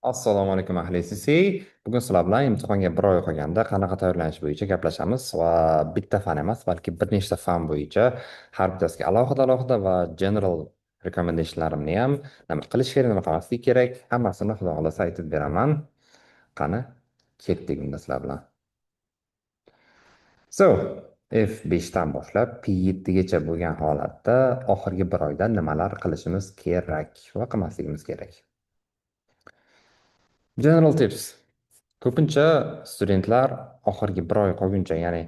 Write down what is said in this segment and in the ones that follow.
Assalomu alaykum ahli sisi. Bugun sizlar bilan imtihonga bir oy qolganda qanaqa tayyorlanish bo'yicha gaplashamiz va bitta fan emas, balki bir nechta fan bo'yicha har bittasiga alohida va general recommendationlarimni ham nima qilish kerak, nima qilmaslik kerak, hammasini xudo xohlasa aytib beraman. Qani, ketdik unda sizlar bilan. So, F5 dan boshlab P7gacha bo'lgan holatda oxirgi bir oyda nimalar qilishimiz kerak va qilmasligimiz kerak. General tips. Ko'pincha studentlar oxirgi bir oy qolguncha, ya'ni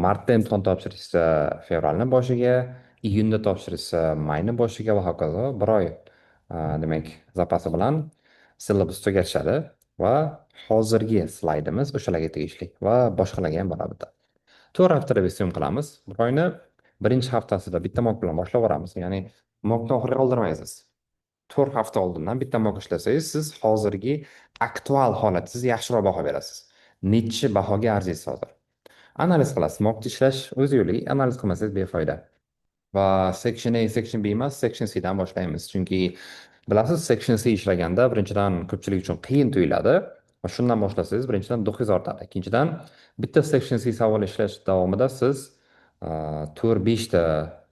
martda imtihon topshirishsa fevralni boshiga, iyunda topshirishsa mayni boshiga va hokazo bir oy demak zapasi bilan syllabus tugatishadi va hozirgi slaydimiz o'shalarga tegishli va boshqalarga ham boradi. 4 haftada resume qilamiz. Bir oyni birinchi haftasida bitta mock bilan boshlab yuboramiz, ya'ni mockni oxiriga qoldirmaysiz. 4 hafta oldindan bitta mock ishlasangiz, siz hozirgi aktual holatingizni yaxshiroq baho berasiz. Nechi bahoga arziysiz hozir? Analiz qilasiz. Mockni ishlash o'z yo'liga, analiz qilmasangiz befoyda. Va section A, section B emas, section C dan boshlaymiz. Chunki bilasiz, section C ishlaganda birinchidan ko'pchilik uchun qiyin tuyuladi va shundan boshlasangiz birinchidan do'qingiz ortadi. Ikkinchidan bitta section C savol ishlash davomida siz 4-5 ta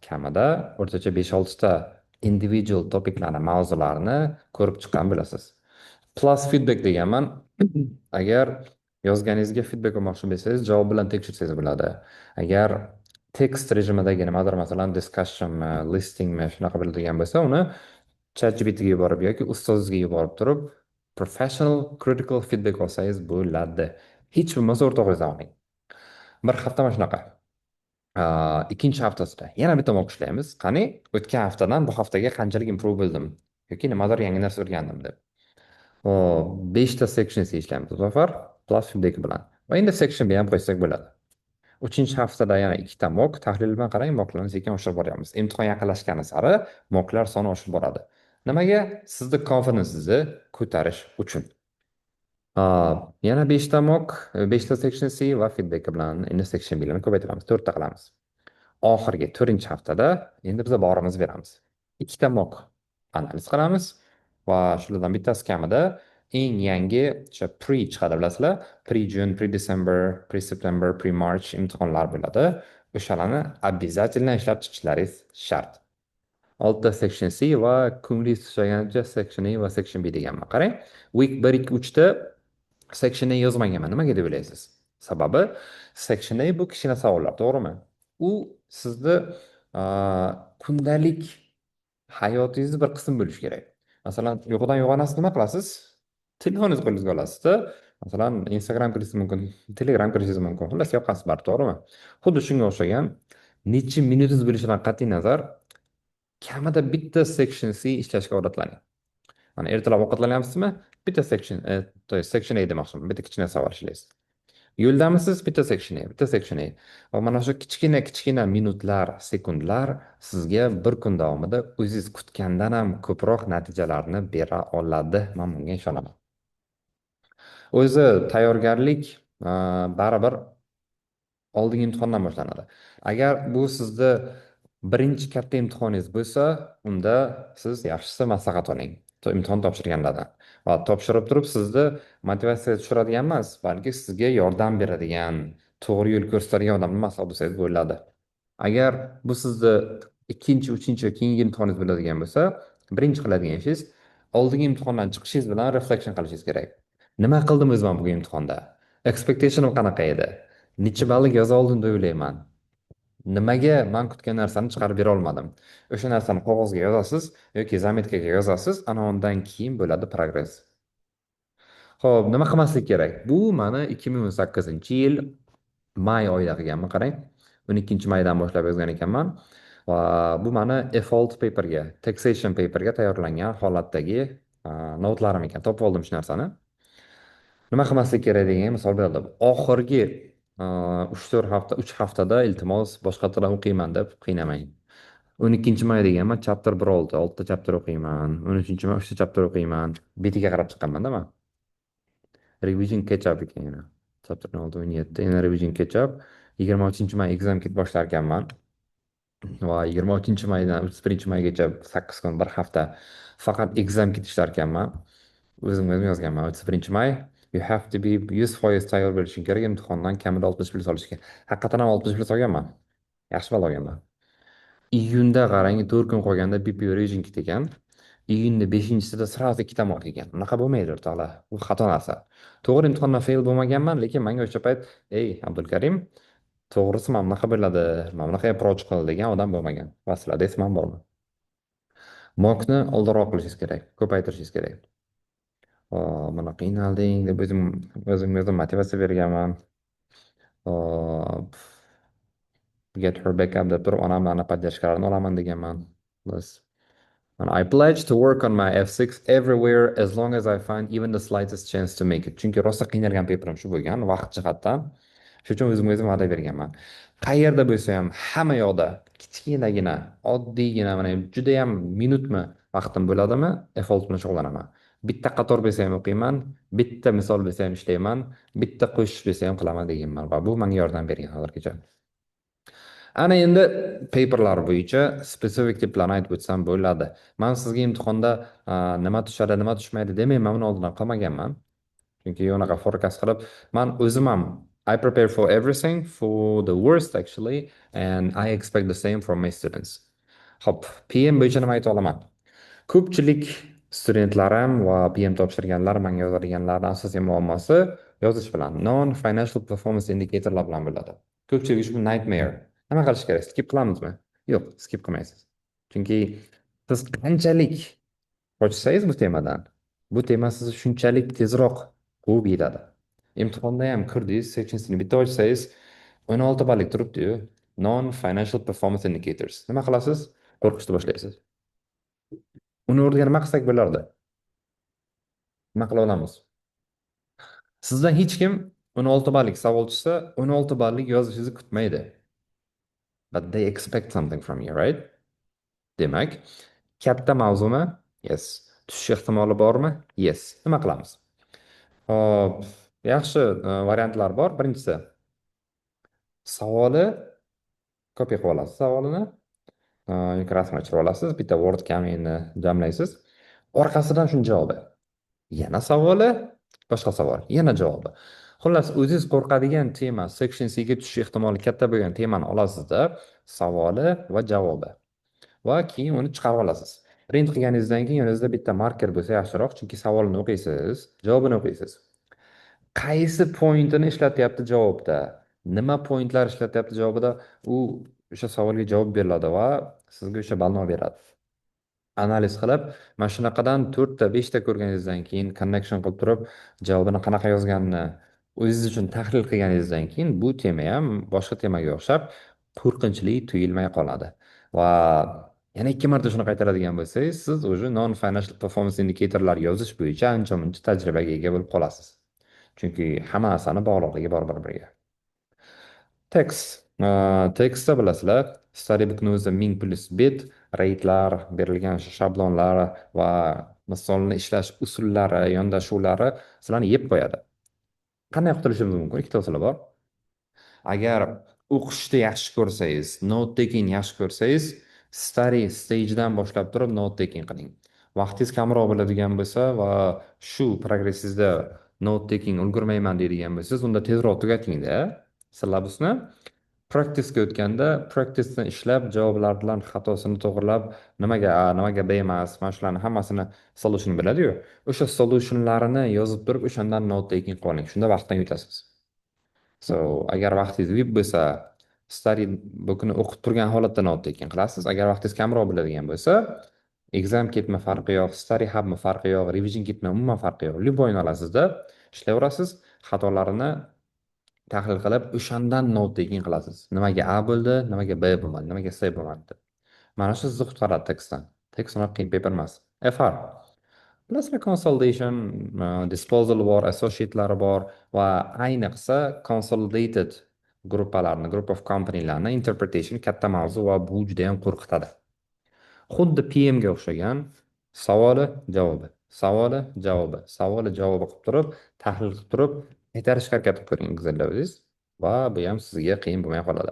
kamida o'rtacha 5-6 ta individual topiklarni, mavzularni ko'rib chiqqan bo'lasiz. Plus feedback deganman. Agar yozganingizga feedback olmoqchi bo'lsangiz, javob bilan tekshirsangiz bo'ladi. Agar tekst rejimidagi nimadir, masalan, discussionmi, listingmi shunaqa bo'ladigan bo'lsa, uni ChatGPTga yuborib yoki ustozingizga yuborib turib, professional critical feedback olsangiz bo'ladi. Hech bo'lmasa o'rtog'ingizdan oling. Bir hafta mana shunaqa. Ikkinchi haftasida yana bitta mock ishlaymiz. Qani, o'tgan haftadan bu haftaga qanchalik improve bo'ldim yoki nimadir yangi narsa o'rgandim deb. Hop, 5 ta section ishlaymiz bu safar plus feedback bilan. Va endi section B ham qo'ysak bo'ladi. 3-haftada yana ikkita mock tahlil bilan qarang, mocklarni sekin oshirib boryapmiz. Imtihon yaqinlashgani sari mocklar soni oshib boradi. Nimaga? Sizni confidence'ingizni ko'tarish uchun. Yana 5 ta mock, 5 ta section C va feedback bilan endi section B larni ko'paytiramiz, 4 ta qilamiz. Oxirgi 4-haftada endi biz borimiz beramiz. Ikkita mock analiz qilamiz va shulardan bittasi kamida eng yangi o'sha pre chiqadi, bilasizlar? Pre-June, pre-December, pre-September, pre-March imtihonlar bo'ladi. O'shalarni обязательно ishlab chiqishlaringiz shart. 6 ta section C va ko'nglingiz tushganicha section A va section B deganman. Qarang, week 1, 2, 3 ta section A yozmaganman. Nimaga deb o'ylaysiz? Sababi section A bu kichkina savollar, to'g'rimi? U sizni kundalik hayotingizni bir qismi bo'lishi kerak. Masalan, yo'qdan yo'g'onasiz nima qilasiz? Telefoningizni qo'lingizga olasizda, masalan, Instagram kirishingiz mumkin, Telegram kirishingiz mumkin. Xullas, yoqasiz bar, to'g'rimi? Xuddi shunga o'xshagan necha minutingiz bo'lishidan qat'iy nazar kamida bitta section C ishlashga odatlaning. Mana ertalab ovqatlanyapsizmi? Bitta section, to есть section A demoqchiman. Bitta kichkina savol ishlaysiz. Yo'ldamisiz? Bitta section A, bitta section A. Va mana shu kichkina minutlar, sekundlar sizga bir kun davomida o'zingiz kutgandan ham ko'proq natijalarni bera oladi. Men bunga ishonaman. O'zi tayyorgarlik baribir oldingi imtihondan boshlanadi. Agar bu sizni birinchi katta imtihoningiz bo'lsa, unda siz yaxshisi maslahat oling. Imtihon topshirganlardan. Va topshirib turib sizni motivatsiyaga tushiradigan emas, balki sizga yordam beradigan, to'g'ri yo'l ko'rsatadigan odamni maslahat olsangiz bo'ladi. Agar bu sizni ikkinchi, uchinchi, keyingi imtihoningiz bo'ladigan bo'lsa, birinchi qiladigan ishingiz oldingi imtihondan chiqishingiz bilan reflection qilishingiz kerak. Nima qildim o'zim bugun imtihonda? Expectationim qanaqa edi? Necha ballik yoza oldim deb o'ylayman? Nimaga men kutgan narsani chiqarib bera olmadim? O'sha narsani qog'ozga yozasiz yoki zametkaga yozasiz, ana undan keyin bo'ladi progress. Xo'p, nima qilmaslik kerak? Bu meni 2018-yil may oyida qilganman, qarang. 12-maydan boshlab yozgan ekanman. Va bu meni default paperga, taxation paperga tayyorlangan holatdagi notlarim ekan. Topib oldim shu narsani. Nima qilmaslik kerak degan misol berdim. Oxirgi 3-4 hafta, 3 haftada iltimos boshqa tilda o'qiyman deb qiynamang. 12-may deganman, chapter 1-6, 6 ta chapter o'qiyman. 13-may 3 ta chapter o'qiyman. Betiga qarab chiqqanman-da men. Revision catch up ekan yana. Chapter 6, 17, yana revision catch up. 23-may exam kit boshlar ekanman. Va 23-maydan 31-maygacha 8 kun, bir hafta faqat exam kit ishlar ekanman. O'zim yozganman. 31 may. You have to be 100% tayyor bo'lishing kerak. Imtihondan kamida 60 plyus olish kerak. Haqiqatan ham 60 plyus olganman. Yaxshi balo olganman. Iyunda qarang, 4 kun qolganda BPO rejing ekan. Iyunni 5-sida sразу ikkita mark ekan. Unaqa bo'lmaydi o'rtoqlar. Bu xato narsa. To'g'ri, imtihondan fail bo'lmaganman, lekin menga o'sha payt, "Ey, Abdulkarim, to'g'risi mana bunaqa bo'ladi, mana bunaqa approach qil" degan odam bo'lmagan. Aslida esimam bormi? Mockni oldinroq qilishingiz kerak, ko'paytirishingiz kerak. Mana qiynalding deb o'zim motivatsiya berganman. Hop, get her back up deb turib onamlarni поддержкаларын olaman deganman. Bas. And I pledge to work on my F6 everywhere as long as I find even the slightest chance to make it. Chunki rosa qiynalgan paperim shu bo'lgan vaqt jihatdan. Shuning uchun o'zim va'da berganman. Qayerda bo'lsa ham hamma yoqda kichkinagina, oddiygina, mana juda ham minutmi vaqtim bo'ladimi, F6 bilan shug'ullanaman. Bitta qator bo'lsa ham o'qiyman, bitta misol bo'lsa ham ishlayman, bitta qo'shish bo'lsa ham qilaman deganman va bu menga yordam bergan hozirgacha. Ana endi paperlar bo'yicha specific tiplarni aytib o'tsam bo'ladi. Men sizga imtihonda nima tushadi, nima tushmaydi demayman, buni oldindan qilmaganman. Chunki unaqa forecast qilib, men o'zim ham I prepare for everything, for the worst actually, and I expect the same from my students. Hop, PM bo'yicha nima ayta olaman? Ko'pchilik studentlarim va PM topshirganlar menga yozadiganlarning asosiy muammosi yozish bilan, non-financial performance indicatorlar bilan bo'ladi. Ko'pchilik uchun nightmare. Nima qilish kerak? Skip qilamizmi? Yo'q, skip qilmaysiz. Chunki siz qanchalik qochsangiz bu tema sizni shunchalik tezroq quvib yetadi. Imtihonda ham kirdingiz, sections'ni bitta ochsangiz 16 ballik turibdi-yu. Non-financial performance indicators. Nima qilasiz? Qo'rqishni boshlaysiz. Uni o'rniga nima qilsak bo'lardi? Nima qila olamiz? Sizdan hech kim 16 ballik savol tushsa, 16 ballik yozishingizni kutmaydi. But they expect something from you, right? Demak, katta mavzumi? Yes. Tushish ehtimoli bormi? Yes. Nima qilamiz? Hop, yaxshi variantlar bor. Birinchisi, savoli kopiya qilib olasiz savolini, rasmga tushirib olasiz, bitta Word kamayni jamlaysiz. Orqasidan shuni javobi. Yana savoli, boshqa savol, yana javobi. Xullas, o'zingiz qo'rqadigan tema, section C ga tushish ehtimoli katta bo'lgan temani olasizda, savoli va javobi. Va keyin uni chiqarib olasiz. Print qilganingizdan keyin yoningizda bitta marker bo'lsa yaxshiroq, chunki savolni o'qiysiz, javobini o'qiysiz. Qaysi pointini ishlatyapti javobda, nima pointlar ishlatyapti javobida, u o'sha savolga javob beriladi va sizga o'sha balni beradi. Analiz qilib, mana shunaqadan 4 ta 5 ta ko'rganingizdan keyin connection qilib turib, javobini qanaqa yozganini o'zingiz uchun tahlil qilganingizdan keyin bu tema ham boshqa temaga o'xshab qo'rqinchli tuyulmay qoladi. Va yana ikki marta shuni qaytaradigan bo'lsangiz, siz o'zi non-financial performance indicatorlar yozish bo'yicha ancha-muncha tajribaga ega bo'lib qolasiz. Chunki hamma narsani bog'liqligi bor bir-biriga. Text. Tekstda bilasizlar, storybookni o'zi 1000+bit, reytlar, berilgan shablonlar va misolni ishlash usullari, yondashuvlari sizlarni yeb qo'yadi. Qanday qutulishimiz mumkin? Ikkita usul bor. Agar o'qishni yaxshi ko'rsangiz, note taking yaxshi ko'rsangiz, study stagedan boshlab turib note taking qiling. Vaqtingiz kamroq bo'ladigan bo'lsa va shu progressingizda note taking ulgurmayman deydigan bo'lsangiz, unda tezroq tugatingda syllabusni. Practice'ga o'tganda, practice'ni ishlab, javoblar bilan xatosini to'g'rilab, nimaga A, nimaga B emas, mana shularni hammasini solution biladi-yu. O'sha solutionlarini yozib turib, o'shandan note taking qiling. Shunda vaqtdan yutasiz. So, agar vaqtingiz VIP bo'lsa, study bookni o'qib turgan holatda note taking qilasiz. Agar vaqtingiz kamroq bo'ladigan bo'lsa, exam kitmi farqi yo'q, study hubmi farqi yo'q, revision kitmi umuman farqi yo'q. Любойni olasizda, ishlayverasiz, xatolarini tahlil qilib, o'shandan note taking qilasiz. Nimaga A bo'ldi, nimaga B bo'lmadi, nimaga C bo'lmadi. Mana shu sizni qutqaradi tekstdan. Tekst unaqa qiyin paper emas. FR. Bilasizlar, consolidation, disposal bor, associate'lari bor va ayniqsa consolidated gruppalarni, group of company'larni interpretation katta mavzu va bu juda ham qo'rqitadi. Xuddi PM ga o'xshagan savoli, javobi, savoli, javobi, savoli, javobi qilib turib, tahlil qilib turib, qaytarishga harakat qilib ko'ring Excel'da o'zingiz va bu ham sizga qiyin bo'lmay qoladi.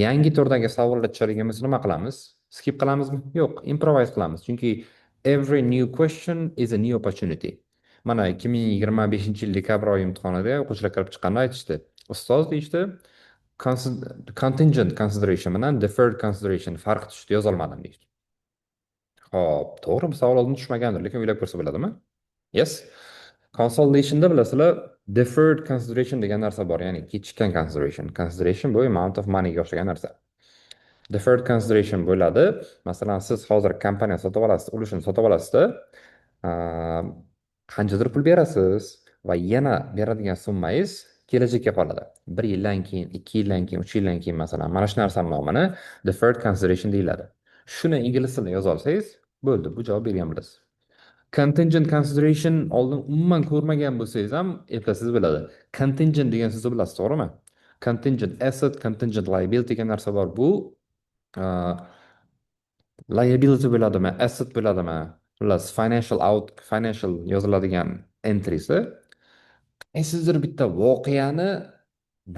Yangi turdagi savollar tushadigan bo'lsa nima qilamiz? Skip qilamizmi? Yo'q, improvise qilamiz. Chunki every new question is a new opportunity. mana 2025 yil dekabr oyi imtihonida o'quvchilar kirib chiqqanda aytishdi. Ustoz deyishdi, contingent consideration bilan deferred consideration farqi tushdi, yozolmadim deyishdi. Xo'p, to'g'ri, bu savol oldin tushmagandir, lekin o'ylab ko'rsa bo'ladimi? Yes. Consolidationda bilasizlar, deferred consideration degan narsa bor, ya'ni kechikkan consideration. Consideration bu amount of money ga o'xshagan narsa. Deferred consideration bo'ladi. Masalan, siz hozir kompaniya sotib olasiz, ulushini sotib olasizda, ah, qanchadir pul berasiz va yana beradigan summangiz kelajakka qoladi. 1 yildan keyin, 2 yildan keyin, 3 yildan keyin masalan, mana shu narsani nomini deferred consideration deyiladi. Shuni ingliz tilida yoza olsangiz, bo'ldi, bu javob bergan bo'lasiz. Contingent consideration oldin umuman ko'rmagan bo'lsangiz ham eplasangiz bo'ladi. Contingent degan so'zni bilasiz, to'g'rimi? Contingent asset, contingent liability degan narsa bor. Bu liability bo'ladimi, asset bo'ladimi, xullas financial yoziladigan entrysi qaysidir bitta voqeani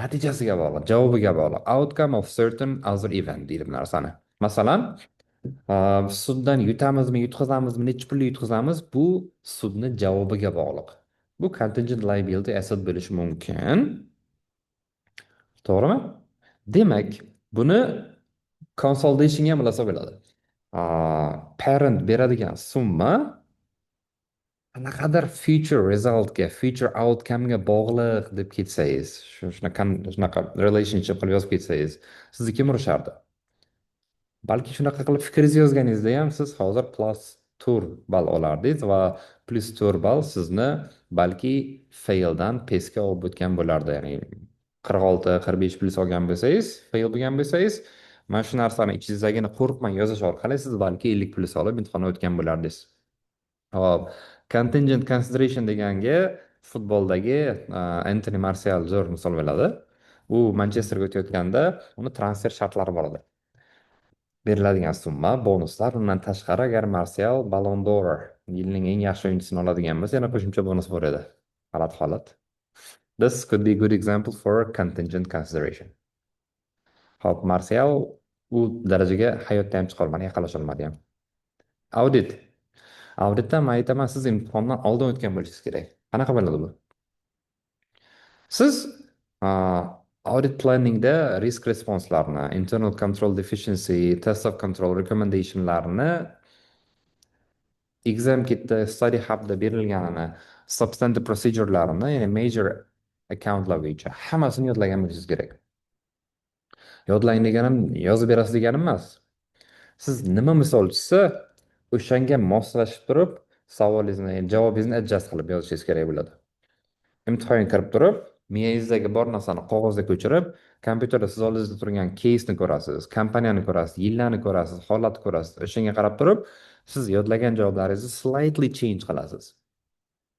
natijasiga bog'liq, javobiga bog'liq. Outcome of certain other event deydi bu narsani. Masalan, suddan yutamizmi, yutqazamizmi, necha pulli yutqazamiz, bu sudni javobiga bog'liq. Bu contingent liability asset bo'lishi mumkin. To'g'rimi? Demak, buni consolidation ham bilasa bo'ladi. Parent beradigan summa qanaqadir future resultga, future outcome'ga bog'liq deb ketsangiz, shunaqa relationship qilib yozib ketsangiz, sizni kim urishardi? Balki shunaqa qilib fikringizni yozganingizda ham siz hozir +4 ball olardingiz va +4 ball sizni balki faildan pestga olib o'tgan bo'lardi. Ya'ni 46-45 plus olgan bo'lsangiz, fail bo'lgan bo'lsangiz, mana shu narsani ichingizdagini qo'rqmay yozish orqali siz balki 50+ olib imtihonni o'tgan bo'lardingiz. Hop, contingent consideration deganga futboldagi Anthony Martial zo'r misol bo'ladi. U Manchesterga o'tayotganda uni transfer shartlari bor edi. Beriladigan summa, bonuslar, undan tashqari agar Martial Ballon d'Or yilning eng yaxshi o'yinchisini oladigan bo'lsa, yana qo'shimcha bonus bor edi. G'alati holat. This could be a good example for contingent consideration. Hop, Martial u darajaga hayotda ham chiqolmadi, yaqinlasha olmadi ham. Audit. Auditda men aytaman, siz imtihondan oldin o'tgan bo'lishingiz kerak. Qanaqa bo'ladi bu? Siz audit planningda risk response'larni, internal control deficiency, test of control recommendation'larni, exam kitda, study hub'da berilganini, substantive procedure'larini, ya'ni major accountlar bo'yicha hammasini yodlagan bo'lishingiz kerak. Yodlang deganim yozib berasiz deganim emas. Siz nima misol tushsa, o'shanga moslashib turib, savolingizni, javobingizni adjust qilib yozishingiz kerak bo'ladi. Imtihonga kirib turib, miyangizdagi bor narsani qog'ozga ko'chirib, kompyuterda siz oldingizda turgan keysni ko'rasiz, kompaniyani ko'rasiz, yillarni ko'rasiz, holatni ko'rasiz. O'shanga qarab turib, siz yodlagan javoblaringizni slightly change qilasiz.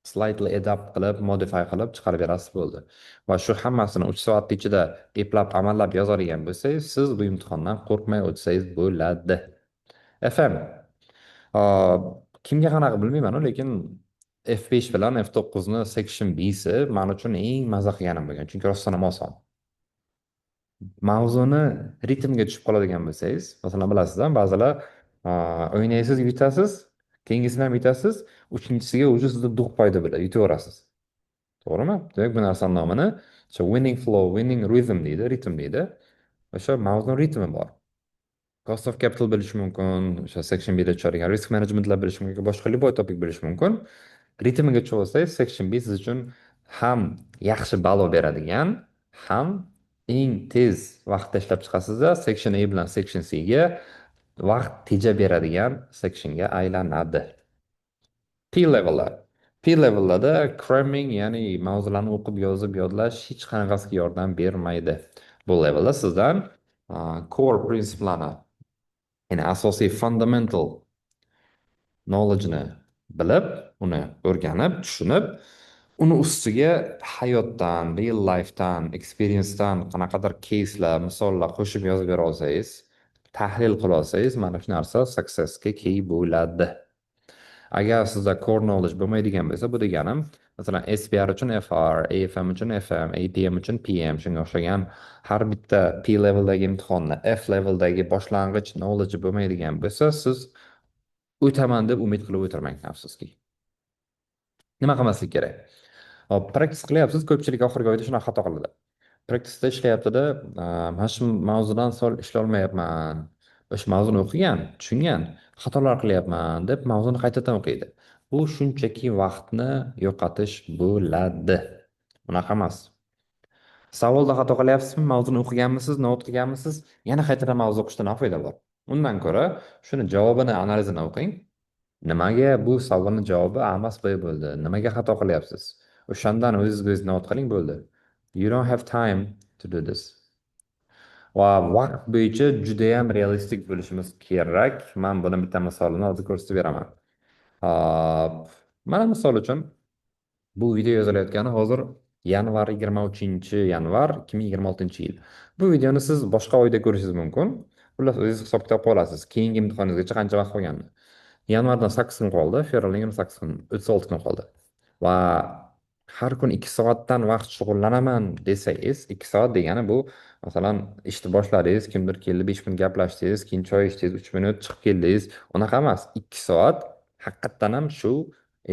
Slightly adapt qilib, modify qilib chiqarib berasiz, bo'ldi. Va shu hammasini 3 soat ichida eplab, amallab yozadigan bo'lsangiz, siz bu imtihondan qo'rqmay o'tsangiz bo'ladi. FM. Kimga qanaqa bilmayman, lekin F5 bilan F9 ni section B'si men uchun eng maza qilganim bo'lgan, chunki rostdan ham oson. Mavzuni ritmga tushib qoladigan bo'lsangiz, masalan bilasizda, ba'zilar o'ynaysiz, yutasiz, keyingisini ham yutasiz, uchinchisiga уже sizda duh paydo bo'ladi, yutaverasiz. To'g'rimi? Demak, bu narsani nomini winning flow, winning rhythm deydi, ritm deydi. O'sha mavzuni ritmi bor. Cost of capital bo'lishi mumkin, o'sha section B'da tushadigan risk managementlar bo'lishi mumkin, boshqa любой topik bo'lishi mumkin. Ritmiga tushib olsangiz, section B siz uchun ham yaxshi balo beradigan, ham eng tez vaqtda ishlab chiqasizda, section A bilan section C ga vaqt tejab beradigan sectionga aylanadi. P-levellar. P-levellarda cramming, ya'ni mavzularni o'qib, yozib, yodlash hech qanaqasiga yordam bermaydi. Bu levelda sizdan core prinsiplarni, ya'ni asosiy fundamental knowledge'ni bilib, uni o'rganib, tushunib, uni ustiga hayotdan, real life'dan, experience'dan qanaqadir case'lar, misollar qo'shib yozib bera olsangiz, tahlil qila olsangiz, mana shu narsa success'ga key bo'ladi. Agar sizda core knowledge bo'lmaydigan bo'lsa, bu deganim, masalan, SPR uchun FR, AFM uchun FM, APM uchun PM, shunga o'xshagan har bitta P leveldagi imtihonni F leveldagi boshlang'ich knowledge bo'lmaydigan bo'lsa, siz o'taman deb umid qilib o'tirmang, afsuski. Nima qilmaslik kerak? Hop, practice qilyapsiz, ko'pchilik oxirgi oyda shunaqa xato qiladi. Practice'da ishlayaptida, mana shu mavzudan so'l ishlolmayapman. O'sha mavzuni o'qigan, tushungan, xatolar qilyapman deb mavzuni qaytadan o'qiydi. Bu shunchaki vaqtni yo'qotish bo'ladi. Unaqa emas. Savolda xato qilyapsizmi? Mavzuni o'qiganmisiz, not qilganmisiz? Yana qaytadan mavzu o'qishda nima foyda bor? Undan ko'ra, shuni javobini, analizini o'qing. Nimaga bu savolni javobi A emas B bo'ldi? Nimaga xato qilyapsiz? O'shandan o'zingizga o'zingiz not qiling bo'ldi. You don't have time to do this. Va vaqt bo'yicha judayam realistik bo'lishimiz kerak. Men buni bitta misolini hozir ko'rsatib beraman. Hop, mana misol uchun bu video yozilayotgani hozir yanvar 23 yanvar 2026 yil. Bu videoni siz boshqa oyda ko'rishingiz mumkin. Xullas o'zingiz hisob kitob qilib olasiz. Keyingi imtihoningizgacha qancha vaqt qolganini. Yanvardan 8 kun qoldi, fevraldan 28 kun, 36 kun qoldi. Va har kun 2 soatdan vaqt shug'ullanaman desangiz, 2 soat degani bu masalan ishni boshladingiz, kimdir keldi 5 minut gaplashdingiz, keyin choy ichdingiz, 3 minut chiqib keldingiz. Unaqa emas. 2 soat haqiqatdan ham shu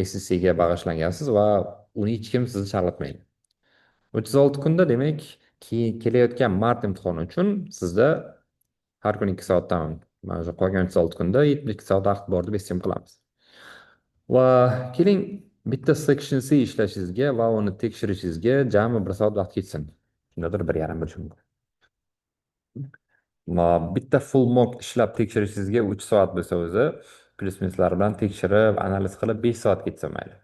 SSCga bag'ishlangansiz va uni hech kim sizni chalg'itmaydi. 36 kunda demak, kelayotgan mart imtihoni uchun sizda har kun 2 soatdan mana shu qolgan 36 kunda 72 soat vaqt bor deb estimate qilamiz. Va keling bitta section C ishlashingizga va uni tekshirishingizga jami 1 soat vaqt ketsin. Shundadir 1,5 bo'lishi mumkin. Va bitta full mock ishlab tekshirishingizga 3 soat bo'lsa o'zi, plyus minuslar bilan tekshirib, analiz qilib 5 soat ketsa mayli.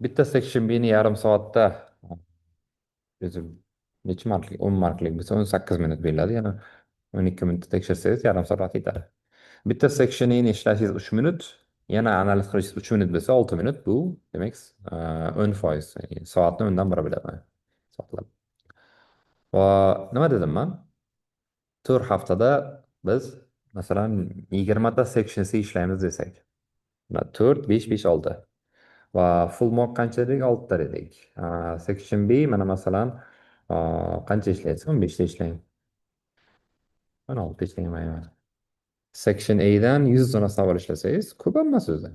Bitta section B'ni yarim soatda o'zi necha marklik, 10 marklik bo'lsa 18 minut beriladi, yana 12 minutda tekshirsangiz yarim soat vaqt ketadi. Bitta sectionini ishlashingiz 3 minut, yana analiz qilishingiz 3 minut bo'lsa 6 minut, bu demak 10%, ya'ni soatni 10dan biri bilaman. Hisoblab. Va nima dedim man? 4 haftada biz masalan 20 ta section C ishlaymiz desak. 4, 5, 5, 6. Va full mock qancha dedik? 6 ta dedik. Section B mana masalan qancha ishlaysiz? 15 ta ishlang. 16 ta ishlayman. Section A'dan 100 dona savol ishlasangiz, ko'p emas o'zi.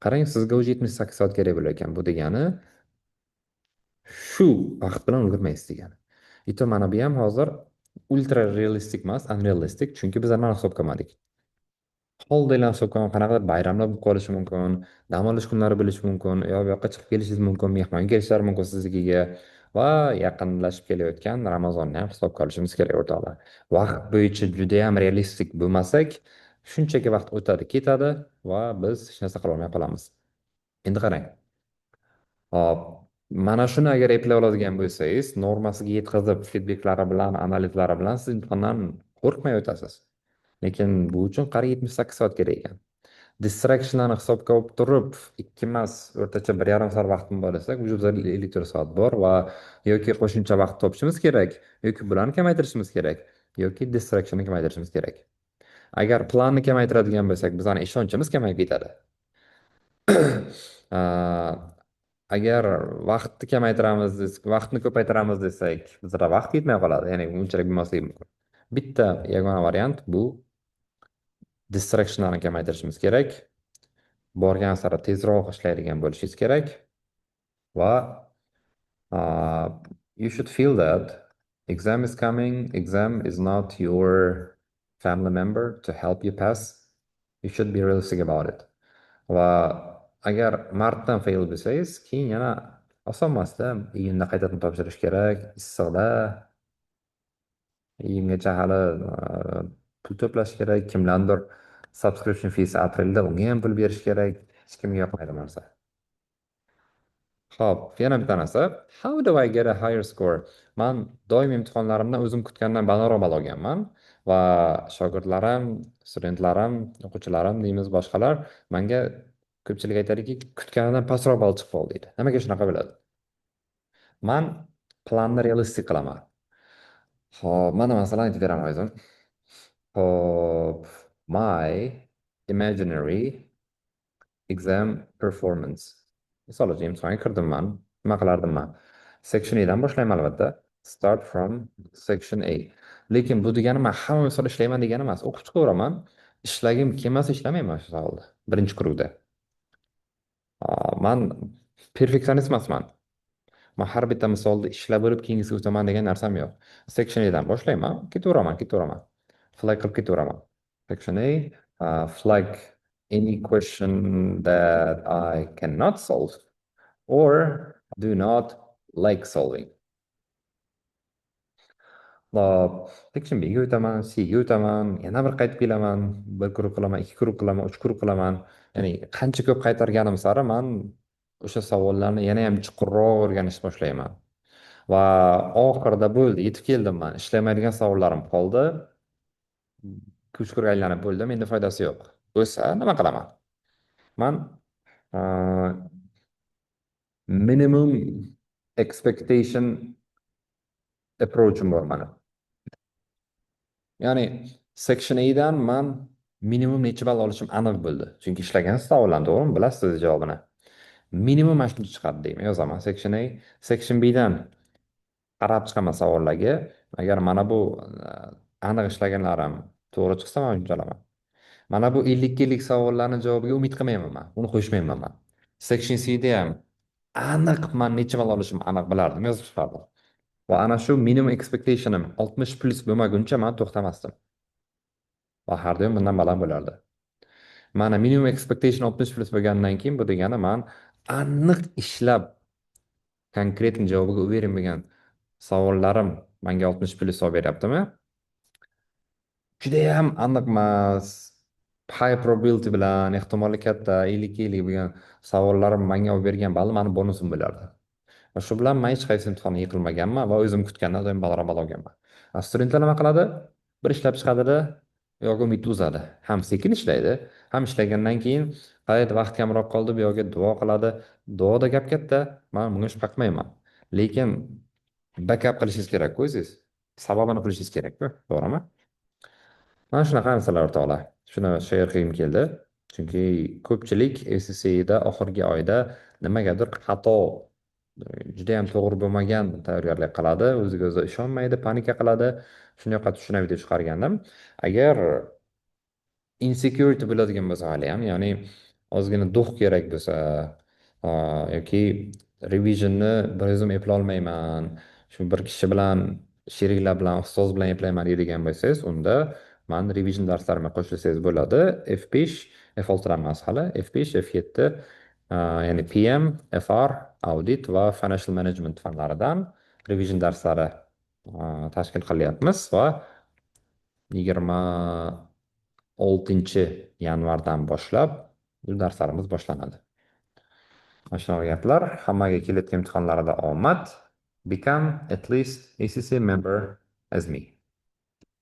Qarang, sizga o'zi 78 soat kerak bo'lar ekan. Bu degani shu vaqt bilan ulgurmaysiz degani. Ito mana bu ham hozir ultra realistik emas, unrealistik, chunki biz mana hisob qilmadik. Holidaylar hisob qilgan qanaqadir bayramlar bo'lib qolishi mumkin, dam olish kunlari bo'lishi mumkin, yo bu yoqqa chiqib kelishingiz mumkin, mehmonga kelishlari mumkin siznikiga va yaqinlashib kelayotgan Ramazonni ham hisobga olishimiz kerak o'rtoqlar. Vaqt bo'yicha juda ham realistik bo'lmasak, shunchaki vaqt o'tadi, ketadi va biz hech narsa qila olmay qolamiz. Endi qarang. Hop, mana shuni agar eplay oladigan bo'lsangiz, normasiga yetkazib, feedbacklari bilan, analizlari bilan siz imtihondan qo'rqmay o'tasiz. Lekin bu uchun qariyb 78 soat kerak ekan. Distractionlarni hisobga olib turib, 2 emas, o'rtacha 1,5 soat vaqtim bor desak, уже 54 soat bor va yoki qo'shimcha vaqt topishimiz kerak, yoki bularni kamaytirishimiz kerak, yoki distractionni kamaytirishimiz kerak. Agar planni kamaytiradigan bo'lsak, bizning ishonchimiz kamayib ketadi. Agar vaqtni kamaytiramiz, vaqtni ko'paytiramiz desak, bizda vaqt yetmay qoladi, ya'ni unchalik bo'lmasligi mumkin. Bitta yagona variant bu distractionlarni kamaytirishimiz kerak. Borgan sari tezroq ishlaydigan bo'lishingiz kerak va you should feel that exam is coming, exam is not your family member to help you pass. You should be realistic about it. Va agar martdan fail bo'lsangiz, keyin yana oson emasda, iyunda qaytadan topshirish kerak, issiqda, iyungacha hali pul to'plash kerak, kimlardir subscription fees aprelda unga ham pul berish kerak. Hech kimga yoqmaydi bu narsa. Xo'p, yana bitta narsa. How do I get a higher score? Man doim imtihonlarimdan o'zim kutgandan balandroq ball olganman va shogirdlarim, studentlarim, o'quvchilarim deymiz boshqalar menga ko'pchilik aytadiki, kutganimdan pastroq ball chiqib qoldi deydi. Nimaga shunaqa bo'ladi? Man planni realistik qilaman. Xo'p, mana masalan aytib beraman o'zim. Xo'p, my imaginary exam performance. Misol uchun imtihonga kirdim man. Nima qilardim man? Section A'dan boshlayman albatta. Start from section A. Lekin bu degani men hamma misol ishlayman degani emas. O'qib chiqaveraman. Ishlagim kelmasa ishlamayman shu savolda. Birinchi kuruvda. Man Perfeksionist emasman. Man har bitta misolda ishlab bo'lib keyingisiga o'taman degan narsam yo'q. Section A dan boshlayman, ketaveraman. Flag qilib ketaveraman. Section A, flag any question that I cannot solve or do not like solving. Hop, section B'ga o'taman, Cga o'taman, yana bir qaytib kelaman, bir guruh qilaman, ikki guruh qilaman, uch guruh qilaman. Ya'ni qancha ko'p qaytarganim sari man o'sha savollarni yana ham chuqurroq o'rganishni boshlayman. Va oxirida bo'ldi, yetib keldim man. Ishlamaydigan savollarim qoldi. Kuchga aylanib bo'ldim, endi foydasi yo'q. Bo'lsa, nima qilaman? Man uh, minimum expectation approach'im bor mani. Ya'ni Section A dan man minimum necha ball olishim aniq bo'ldi. Chunki ishlagan savollarni, to'g'rimi? Bilasiz o'z javobini. Minimum mana shuncha chiqadi deyman, yozaman. Section A, Section B dan qarab chiqaman savollarga. Agar mana bu aniq ishlaganlarim to'g'ri chiqsa, man shuncha olaman. Mana bu 50 savollarni javobiga umid qilmayman man. Uni qo'shmayman man. Section C'da ham aniq man necha ball olishim aniq bilardim, yozib chiqardim. Va ana shu minimum expectationim 60 plus bo'lmaguncha man to'xtamasdim. Va har doim bundan baland bo'lardi. Mana minimum expectation 60 plus bo'lgandan keyin bu degani man aniq ishlab konkret javobiga uverim bo'lgan savollarim menga 60 plyus olib beryaptimi? Judayam aniq emas. High probability bilan ehtimoli katta 50 bo'lgan savollarim menga olib bergan ball mani bonusim bo'lardi. Va shu bilan men hech qaysi imtihonga yiqilmaganman va o'zim kutgandan doim balandroq olganman. Studentlar nima qiladi? Bir ishlab chiqadida yoki umidni uzadi. Ham sekin ishlaydi, ham ishlagandan keyin qayerda vaqt kamroq qoldi, bu yoqqa duo qiladi. Duoda gap katta, men bunga shubha qilmayman. Lekin backup qilishingiz kerak-ku o'zingiz. Sababini qilishingiz kerak-ku, to'g'rimi? Mana shunaqa narsalar o'rtoqlar. Shuni share qilgim keldi. Chunki ko'pchilik SSCda oxirgi oyda nimagadir xato, juda ham to'g'ri bo'lmagan tayyorgarlik qiladi, o'ziga o'zi ishonmaydi, panika qiladi. Shunday qilib shuna video chiqargandim. Agar insecurity bo'ladigan bo'lsa hali ham, ya'ni ozgina do'q kerak bo'lsa yoki revisionni bir o'zim eplolmayman, shu bir kishi bilan, sheriklar bilan, ustoz bilan eplayman deydigan bo'lsangiz, unda man revision darslarimga qo'shilsangiz bo'ladi. F5, F6 dan emas hali, F5, F7, ya'ni PM, FR, audit va financial management fanlaridan revision darslari tashkil qilyapmiz va 26 yanvardan boshlab bu darslarimiz boshlanadi. Mana shunaqa gaplar. Hammaga kelayotgan imtihonlarida omad. Become at least ACC member as me.